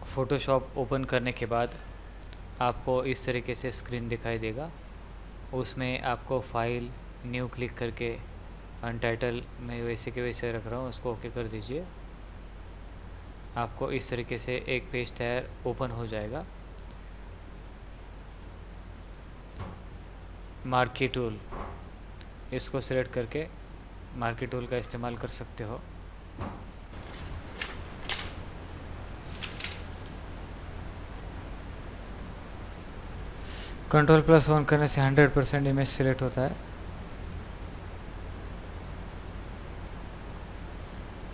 Photoshop open करने के बाद आपको इस तरीके से स्क्रीन दिखाई देगा। उसमें आपको फाइल न्यू क्लिक करके अनटाइटल मैं वैसे के वैसे रख रहा हूँ, उसको ओके कर दीजिए। आपको इस तरीके से एक पेज तैयार ओपन हो जाएगा। मार्की टूल, इसको सिलेक्ट करके मार्की टूल का इस्तेमाल कर सकते हो। Ctrl+1 करने से 100% इमेज सिलेक्ट होता है।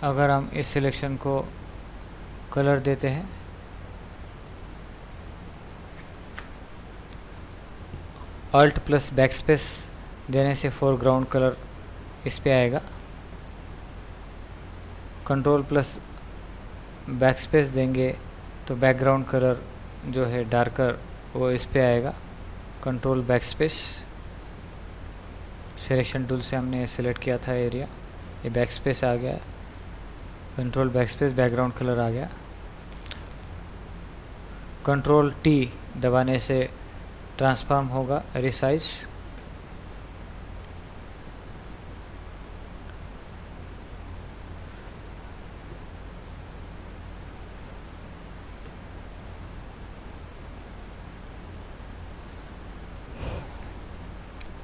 अगर हम इस सिलेक्शन को कलर देते हैं, Alt+Backspace देने से फोरग्राउंड कलर इस पे आएगा। Ctrl+Backspace देंगे तो बैकग्राउंड कलर जो है डार्कर वो इस पे आएगा। Ctrl+Backspace, सिलेक्शन टूल से हमने सिलेक्ट किया था एरिया, ये बैकस्पेस आ गया। Ctrl+Backspace, बैकग्राउंड कलर आ गया। Ctrl+T दबाने से ट्रांसफॉर्म होगा, रिसाइज।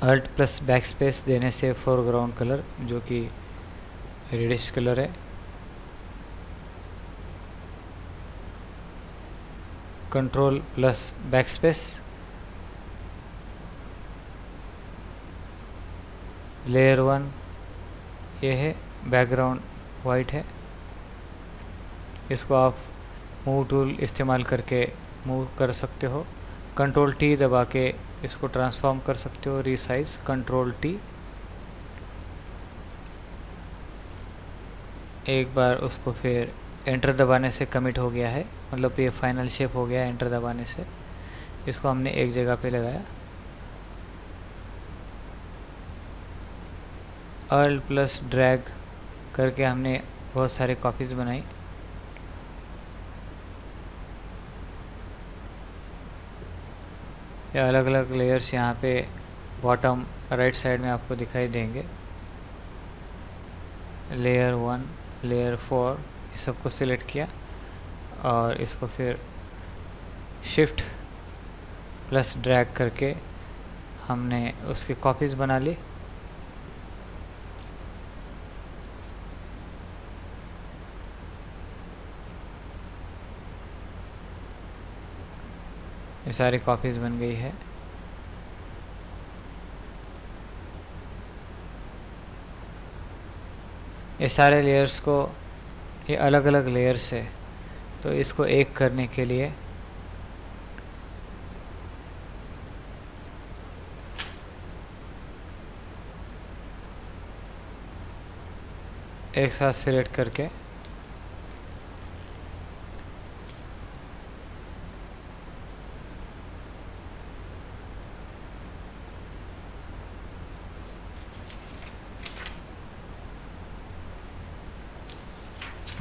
Alt+Backspace देने से फोरग्राउंड कलर जो कि रेडिश कलर है। Ctrl+Backspace, लेयर 1 ये है, बैकग्राउंड वाइट है। इसको आप मूव टूल इस्तेमाल करके मूव कर सकते हो। Ctrl+T दबा के इसको ट्रांसफॉर्म कर सकते हो, रिसाइज। Ctrl+T, एक बार उसको फिर एंटर दबाने से कमिट हो गया है, मतलब ये फाइनल शेप हो गया एंटर दबाने से। इसको हमने एक जगह पे लगाया। Alt+Drag करके हमने बहुत सारे कॉपीज़ बनाई। ये अलग अलग लेयर्स यहाँ पे बॉटम राइट साइड में आपको दिखाई देंगे। लेयर 1, लेयर 4, ये सबको सिलेक्ट किया और इसको फिर Shift+Drag करके हमने उसकी कॉपीज़ बना ली। ये सारी कॉपीज़ बन गई है। ये सारे लेयर्स को, ये अलग अलग लेयर्स है, तो इसको एक करने के लिए एक साथ सिलेक्ट करके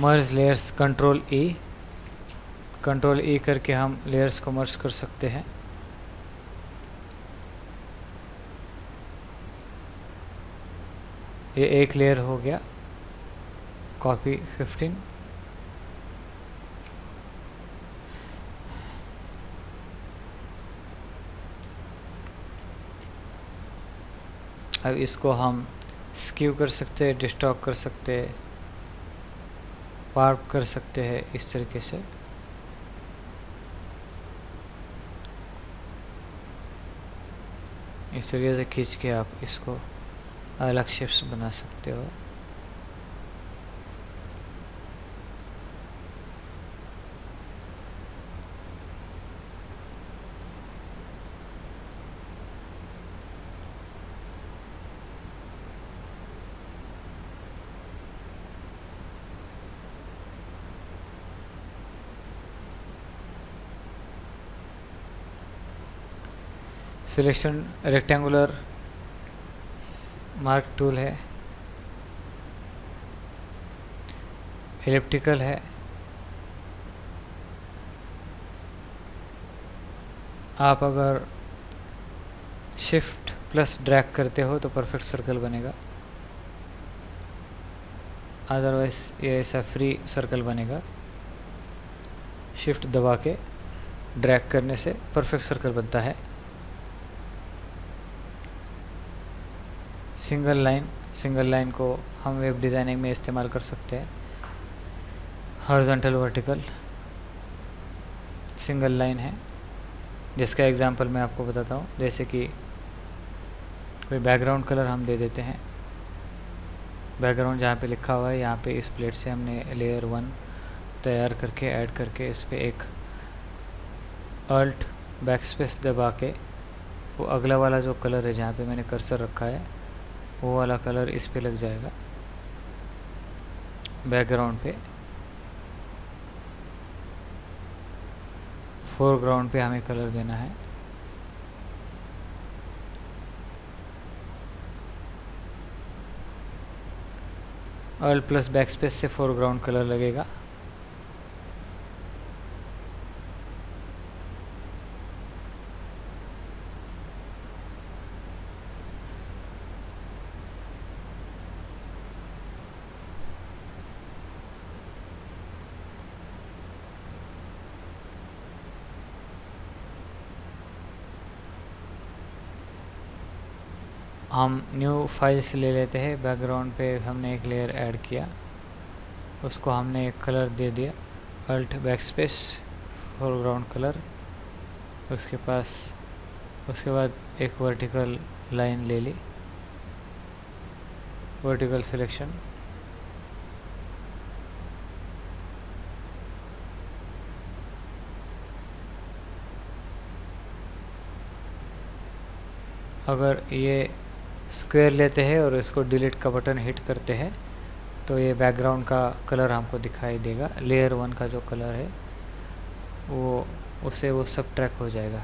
मर्ज लेयर्स, Ctrl+E करके हम लेयर्स को मर्ज कर सकते हैं। ये एक लेयर हो गया, कॉपी 15। अब इसको हम स्क्यू कर सकते हैं, डिस्टॉर्ट कर सकते हैं, वार्प कर सकते हैं, इस तरीके से। इस तरीके से खींच के आप इसको अलग शेप्स बना सकते हो। सिलेक्शन रेक्टेंगुलर मार्क टूल है, एलिप्टिकल है, आप अगर शिफ्ट प्लस ड्रैग करते हो तो परफेक्ट सर्कल बनेगा, अदरवाइज ये ऐसा फ्री सर्कल बनेगा। शिफ्ट दबा के ड्रैग करने से परफेक्ट सर्कल बनता है। सिंगल लाइन को हम वेब डिज़ाइनिंग में इस्तेमाल कर सकते हैं। हॉरिजॉन्टल वर्टिकल सिंगल लाइन है, जिसका एग्जांपल मैं आपको बताता हूँ। जैसे कि कोई बैकग्राउंड कलर हम दे देते हैं। बैकग्राउंड जहाँ पे लिखा हुआ है, यहाँ पे इस प्लेट से हमने लेयर 1 तैयार करके ऐड करके इस पर एक अल्ट बैकस्पेस दबा के वो अगला वाला जो कलर है जहाँ पे मैंने कर्सर रखा है वो वाला कलर इस पे लग जाएगा बैकग्राउंड पे। फोरग्राउंड पे हमें कलर देना है। अल्ट प्लस बैकस्पेस से फोरग्राउंड कलर लगेगा। हम न्यू फाइल्स ले लेते हैं। बैकग्राउंड पे हमने एक लेयर ऐड किया, उसको हमने एक कलर दे दिया, अल्ट बैकस्पेस फोरग्राउंड कलर। उसके बाद एक वर्टिकल लाइन ले ली, वर्टिकल सिलेक्शन। अगर ये स्क्वायर लेते हैं और इसको डिलीट का बटन हिट करते हैं तो ये बैकग्राउंड का कलर हमको दिखाई देगा। लेयर 1 का जो कलर है वो उससे वो सबट्रैक्ट हो जाएगा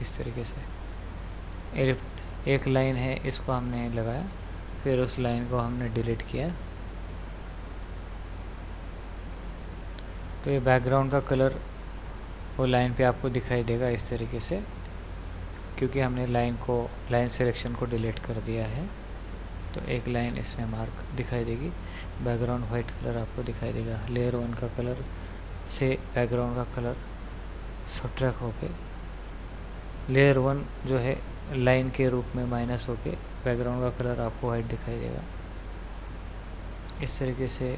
इस तरीके से। एक लाइन है, इसको हमने लगाया, फिर उस लाइन को हमने डिलीट किया तो ये बैकग्राउंड का कलर वो लाइन पे आपको दिखाई देगा इस तरीके से, क्योंकि हमने लाइन सिलेक्शन को डिलीट कर दिया है। तो एक लाइन इसमें मार्क दिखाई देगी, बैकग्राउंड वाइट कलर आपको दिखाई देगा। लेयर 1 का कलर से बैकग्राउंड का कलर सबट्रैक्ट होके लेयर 1 जो है लाइन के रूप में माइनस होके बैकग्राउंड का कलर आपको वाइट दिखाई देगा। इस तरीके से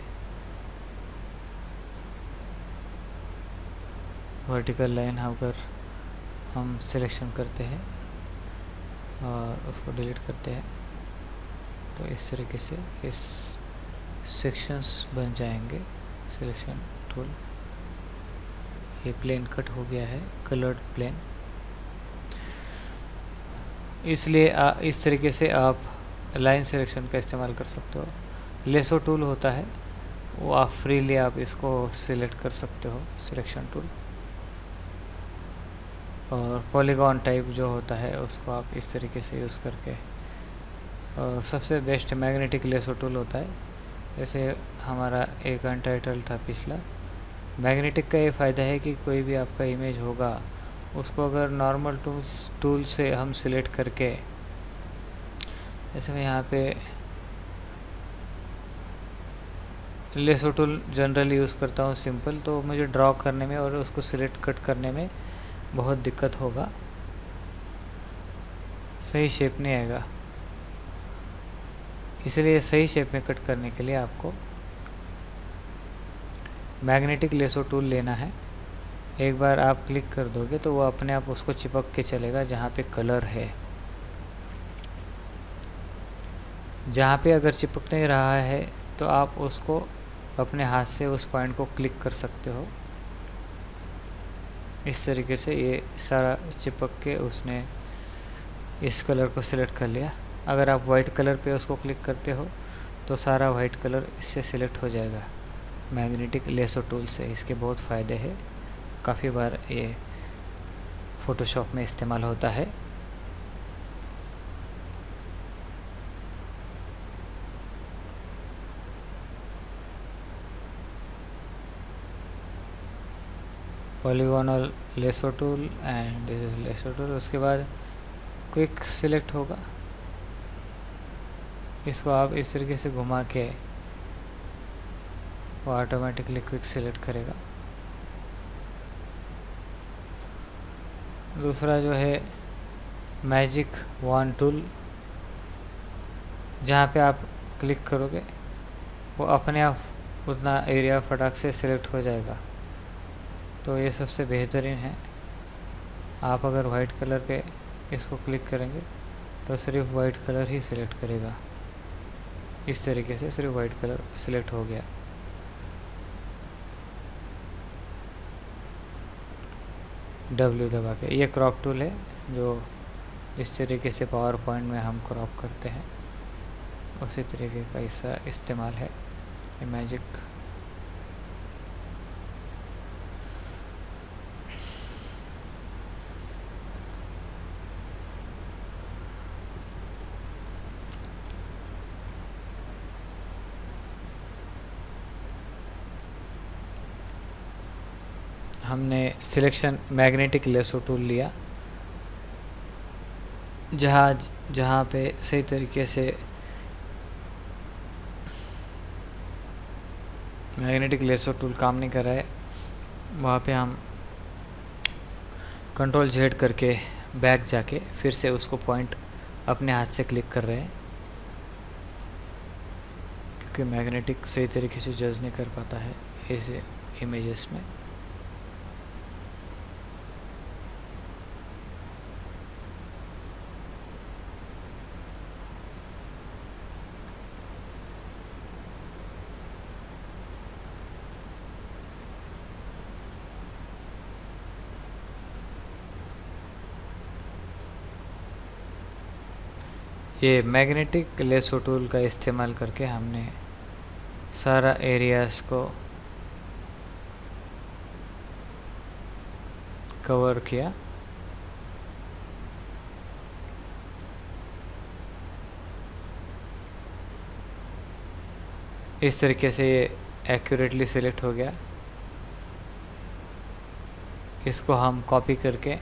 वर्टिकल लाइन अगर हम सिलेक्शन करते हैं और उसको डिलीट करते हैं तो इस तरीके से इस सेक्शंस बन जाएंगे। सिलेक्शन टूल, ये प्लेन कट हो गया है, कलर्ड प्लेन। इसलिए इस तरीके से आप लाइन सिलेक्शन का इस्तेमाल कर सकते हो। लेसो टूल होता है वो आप फ्रीली आप इसको सिलेक्ट कर सकते हो, सिलेक्शन टूल। और पॉलीगॉन टाइप जो होता है उसको आप इस तरीके से यूज़ करके, और सबसे बेस्ट मैग्नेटिक लेसो टूल होता है। जैसे हमारा एक अनटाइटल था पिछला, मैग्नेटिक का ये फ़ायदा है कि कोई भी आपका इमेज होगा उसको अगर नॉर्मल टूल से हम सिलेक्ट करके, जैसे मैं यहाँ पे लेसो टूल जनरली यूज़ करता हूँ सिंपल, तो मुझे ड्रॉ करने में और उसको सिलेक्ट कट करने में बहुत दिक्कत होगा, सही शेप नहीं आएगा। इसलिए सही शेप में कट करने के लिए आपको मैग्नेटिक लेसो टूल लेना है। एक बार आप क्लिक कर दोगे तो वो अपने आप उसको चिपक के चलेगा जहाँ पे कलर है। जहाँ पे अगर चिपक नहीं रहा है तो आप उसको अपने हाथ से उस पॉइंट को क्लिक कर सकते हो। इस तरीके से ये सारा चिपक के उसने इस कलर को सिलेक्ट कर लिया। अगर आप वाइट कलर पे उसको क्लिक करते हो तो सारा वाइट कलर इससे सिलेक्ट हो जाएगा मैग्नेटिक लेसो टूल से। इसके बहुत फ़ायदे हैं, काफ़ी बार ये फ़ोटोशॉप में इस्तेमाल होता है। Polygonal lasso tool and this is lasso tool. उसके बाद क्विक सिलेक्ट होगा, इसको आप इस तरीके से घुमा के वो ऑटोमेटिकली क्विक सिलेक्ट करेगा। दूसरा जो है मैजिक वन टूल, जहाँ पे आप क्लिक करोगे वो अपने आप उतना एरिया फटाक से सिलेक्ट हो जाएगा, तो ये सबसे बेहतरीन है। आप अगर वाइट कलर पे इसको क्लिक करेंगे तो सिर्फ वाइट कलर ही सिलेक्ट करेगा। इस तरीके से सिर्फ वाइट कलर सिलेक्ट हो गया। W दबा के, ये क्रॉप टूल है जो इस तरीके से पावर पॉइंट में हम क्रॉप करते हैं, उसी तरीके का इसका इस्तेमाल है ये मैजिक। हमने सिलेक्शन मैग्नेटिक लेसो टूल लिया, जहाँ पे सही तरीके से मैग्नेटिक लेसो टूल काम नहीं कर रहा है, वहाँ पे हम कंट्रोल Z करके बैक जाके फिर से उसको पॉइंट अपने हाथ से क्लिक कर रहे हैं, क्योंकि मैग्नेटिक सही तरीके से जज नहीं कर पाता है ऐसे इमेजेस में। ये मैग्नेटिक लेसो टूल का इस्तेमाल करके हमने सारा एरियाज को कवर किया। इस तरीके से ये एक्यूरेटली सिलेक्ट हो गया। इसको हम कॉपी करके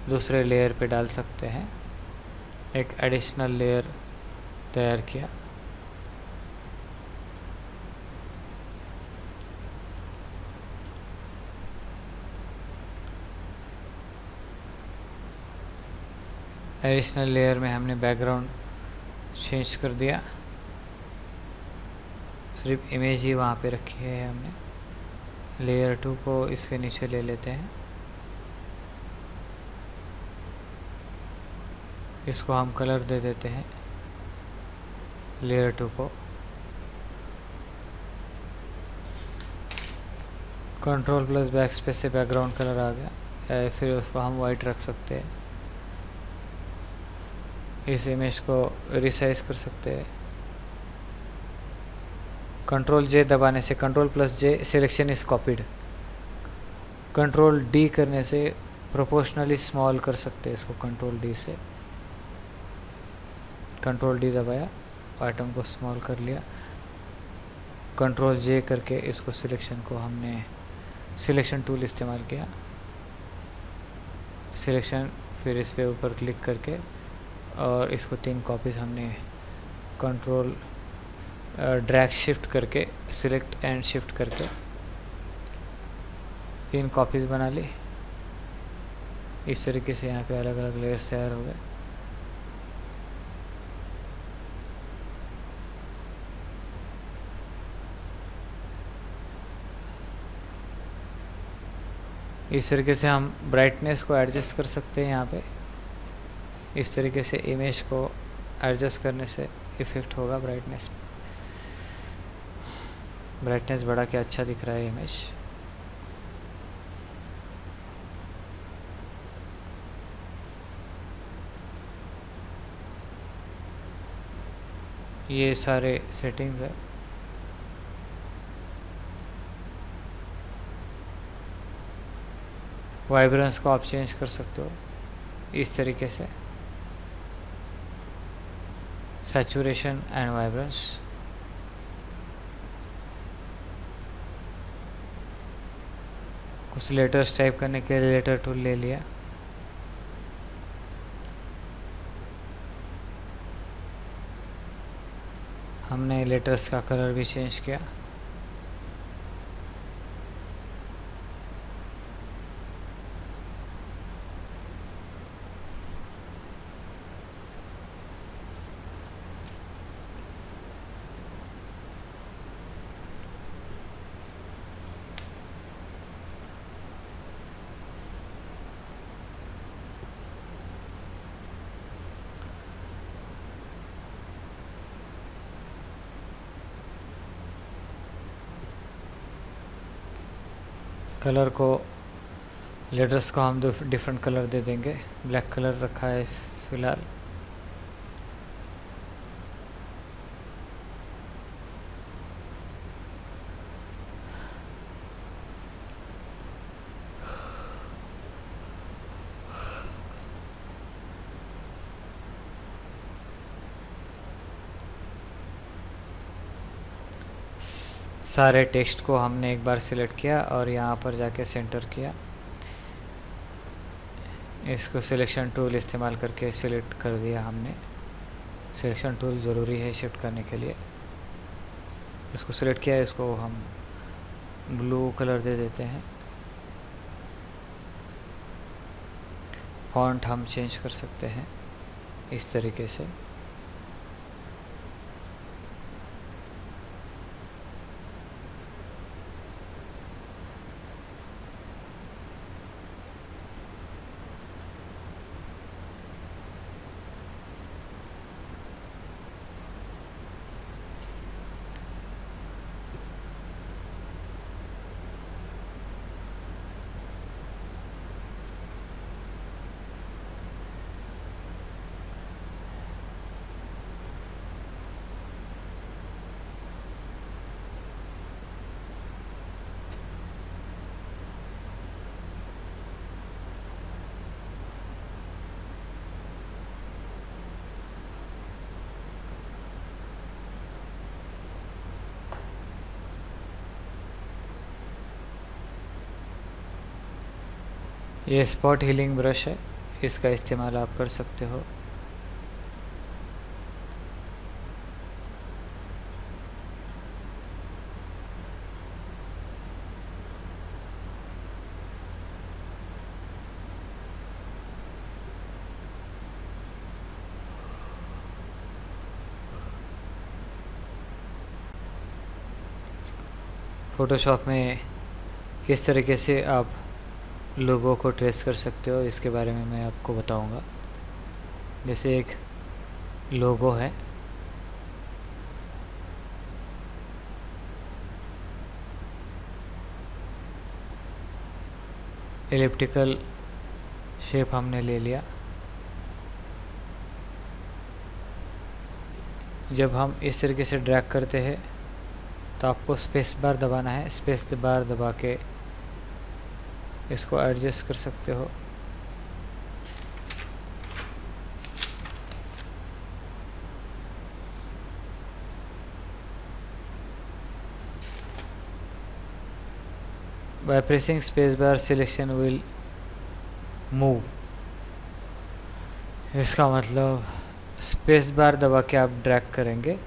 दूसरे लेयर पे डाल सकते हैं। एक एडिशनल लेयर तैयार किया। एडिशनल लेयर में हमने बैकग्राउंड चेंज कर दिया, सिर्फ इमेज ही वहाँ पे रखी है हमने। लेयर 2 को इसके नीचे ले लेते हैं, इसको हम कलर दे देते हैं लेयर 2 को। कंट्रोल प्लस बैक स्पेस से बैकग्राउंड कलर आ गया, फिर उसको हम वाइट रख सकते हैं। इस इमेज को रिसाइज कर सकते हैं। कंट्रोल J दबाने से, control plus J selection is copied. Control D करने से प्रोपोर्शनली स्मॉल कर सकते हैं इसको। कंट्रोल D से कंट्रोल D दबाया, आइटम को स्मॉल कर लिया। कंट्रोल J करके इसको सिलेक्शन को हमने सिलेक्शन टूल इस्तेमाल किया। सिलेक्शन, फिर इस पे ऊपर क्लिक करके और इसको 3 कॉपीज हमने कंट्रोल ड्रैग शिफ्ट करके, सिलेक्ट एंड शिफ्ट करके 3 कॉपीज बना ली। इस तरीके से यहाँ पे अलग अलग लेयर्स तैयार हो गए। इस तरीके से हम ब्राइटनेस को एडजस्ट कर सकते हैं। यहाँ पे इस तरीके से इमेज को एडजस्ट करने से इफ़ेक्ट होगा ब्राइटनेस। ब्राइटनेस बढ़ा के अच्छा दिख रहा है इमेज। ये सारे सेटिंग्स है। वाइब्रेंस को आप चेंज कर सकते हो इस तरीके से, सैचुरेशन एंड वाइब्रेंस। कुछ लेटर्स टाइप करने के लिए लेटर टूल ले लिया। हमने लेटर्स का कलर भी चेंज किया। कलर को, लेटर्स को हम डिफरेंट कलर दे देंगे। ब्लैक कलर रखा है फिलहाल। सारे टेक्स्ट को हमने एक बार सिलेक्ट किया और यहाँ पर जाके सेंटर किया। इसको सिलेक्शन टूल इस्तेमाल करके सिलेक्ट कर दिया हमने। सिलेक्शन टूल ज़रूरी है शिफ्ट करने के लिए। इसको सिलेक्ट किया, इसको हम ब्लू कलर दे देते हैं। फॉन्ट हम चेंज कर सकते हैं इस तरीके से। ये स्पॉट हीलिंग ब्रश है, इसका इस्तेमाल आप कर सकते हो। फोटोशॉप में किस तरीके से आप लोगों को ट्रेस कर सकते हो इसके बारे में मैं आपको बताऊंगा। जैसे एक लोगो है, एलिप्टिकल शेप हमने ले लिया। जब हम इस तरीके से ड्रैग करते हैं तो आपको स्पेस बार दबाना है। स्पेस बार दबा के इसको एडजस्ट कर सकते हो। By pressing space bar selection will move। इसका मतलब स्पेस बार दबा के आप ड्रैग करेंगे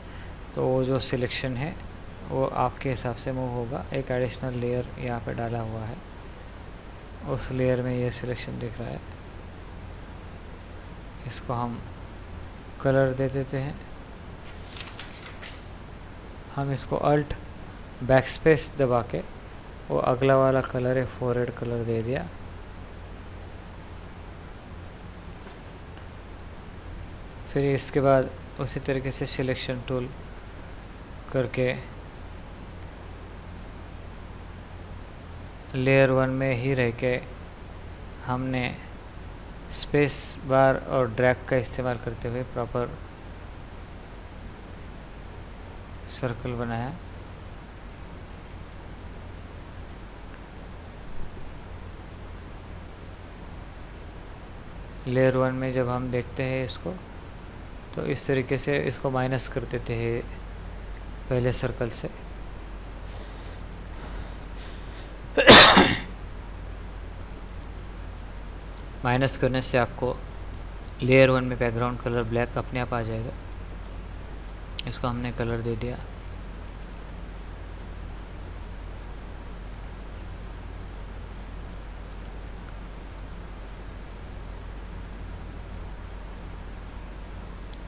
तो वो जो सिलेक्शन है वो आपके हिसाब से मूव होगा। एक एडिशनल लेयर यहाँ पे डाला हुआ है, उस लेयर में ये सिलेक्शन दिख रहा है। इसको हम कलर दे देते हैं। हम इसको अल्ट बैक स्पेस दबा के वो अगला वाला कलर है फॉरवर्ड कलर दे दिया। फिर इसके बाद उसी तरीके से सिलेक्शन टूल करके लेयर 1 में ही रह के हमने स्पेस बार और ड्रैग का इस्तेमाल करते हुए प्रॉपर सर्कल बनाया। लेयर 1 में जब हम देखते हैं इसको तो इस तरीके से इसको माइनस कर देते हैं पहले सर्कल से। माइनस करने से आपको लेयर 1 में बैकग्राउंड कलर ब्लैक अपने आप आ जाएगा। इसको हमने कलर दे दिया।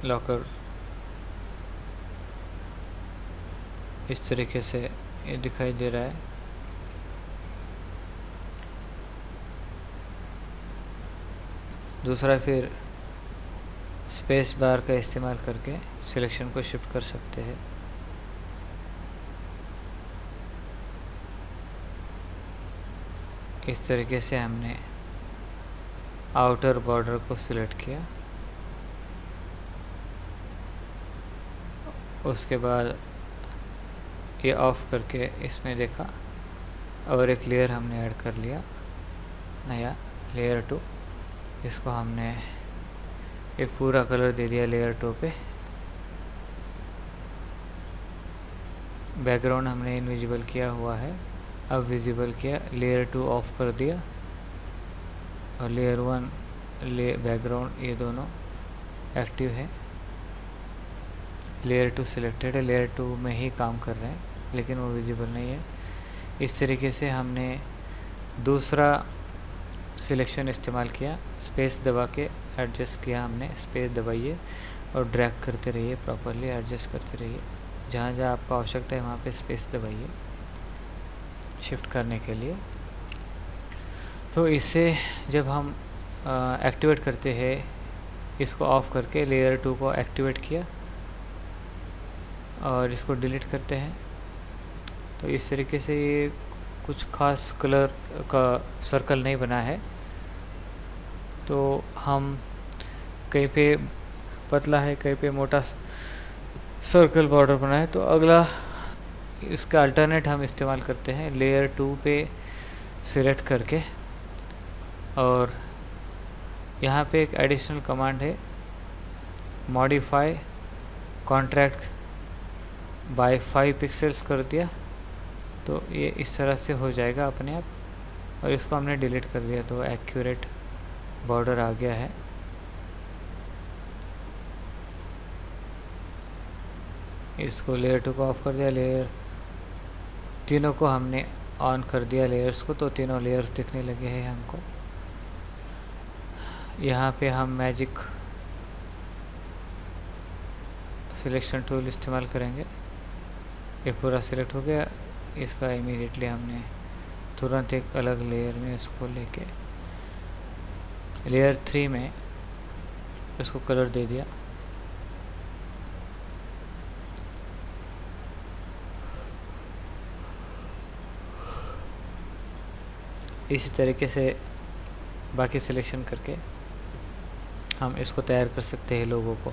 लॉकर इस तरीके से ये दिखाई दे रहा है। दूसरा, फिर स्पेस बार का इस्तेमाल करके सिलेक्शन को शिफ्ट कर सकते हैं। इस तरीके से हमने आउटर बॉर्डर को सिलेक्ट किया। उसके बाद ये ऑफ करके इसमें देखा और एक लेयर हमने ऐड कर लिया, नया लेयर 2। इसको हमने एक पूरा कलर दे दिया लेयर 2 पे। बैकग्राउंड हमने इनविजिबल किया हुआ है, अब विजिबल किया। लेयर 2 ऑफ कर दिया और लेयर 1 बैकग्राउंड ये दोनों एक्टिव है। लेयर 2 सिलेक्टेड है, लेयर 2 में ही काम कर रहे हैं लेकिन वो विजिबल नहीं है। इस तरीके से हमने दूसरा सिलेक्शन इस्तेमाल किया। स्पेस दबा के एडजस्ट किया हमने। स्पेस दबाइए और ड्रैग करते रहिए, प्रॉपरली एडजस्ट करते रहिए। जहाँ जहाँ आपको आवश्यकता है वहाँ पे स्पेस दबाइए शिफ्ट करने के लिए। तो इससे जब हम एक्टिवेट करते हैं, इसको ऑफ करके लेयर 2 को एक्टिवेट किया और इसको डिलीट करते हैं, तो इस तरीके से ये कुछ खास कलर का सर्कल नहीं बना है। तो हम कहीं पे पतला है, कहीं पे मोटा सर्कल बॉर्डर बना है। तो अगला इसका अल्टरनेट हम इस्तेमाल करते हैं। लेयर 2 पे सिलेक्ट करके और यहाँ पे एक एडिशनल कमांड है, मॉडिफाई कॉन्ट्रैक्ट बाय 5 पिक्सेल्स कर दिया तो ये इस तरह से हो जाएगा अपने आप। और इसको हमने डिलीट कर दिया तो एक्यूरेट बॉर्डर आ गया है। इसको लेयर 2 को ऑफ कर दिया, लेयर तीनों को हमने ऑन कर दिया लेयर्स को, तो तीनों लेयर्स दिखने लगे हैं हमको। यहाँ पे हम मैजिक सिलेक्शन टूल इस्तेमाल करेंगे। ये पूरा सिलेक्ट हो गया। इसका इमीडिएटली हमने तुरंत एक अलग लेयर में इसको लेके लेयर 3 में इसको कलर दे दिया। इसी तरीके से बाकी सिलेक्शन करके हम इसको तैयार कर सकते हैं लोगों को।